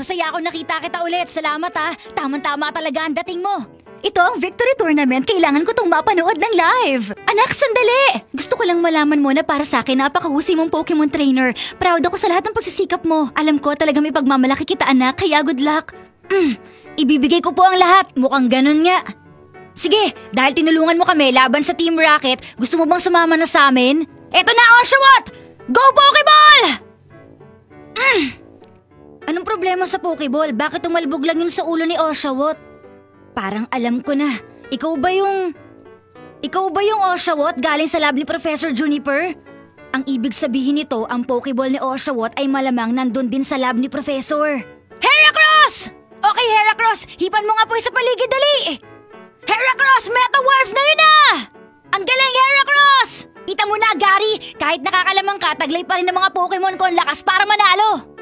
Masaya ako nakita kita ulit. Salamat ha. Tamang-tama talaga ang dating mo. Ito ang victory tournament. Kailangan ko tong mapanood ng live. Anak, sandali! Gusto ko lang malaman mo na para sa akin napakahusay mong Pokemon trainer. Proud ako sa lahat ng pagsisikap mo. Alam ko talaga may pagmamalaki kita anak, kaya good luck. Ibibigay ko po ang lahat. Mukhang ganun nga. Sige, dahil tinulungan mo kami laban sa Team Rocket, gusto mo bang sumama na sa amin? Eto na, Oshawott! Go Pokeball! Anong problema sa Pokeball? Bakit tumalbog lang yun sa ulo ni Oshawott? Parang alam ko na. Ikaw ba yung Oshawott galing sa lab ni Professor Juniper? Ang ibig sabihin nito, ang Pokeball ni Oshawott ay malamang nandun din sa lab ni Professor. Heracross! Okay, Heracross, hipan mo nga po sa paligid, dali! Heracross, Metawarf na yun na! Ang galing, Heracross! Kita mo na, Gary, kahit nakakalamang ka, taglay pa rin ng mga Pokemon ko ang lakas para manalo.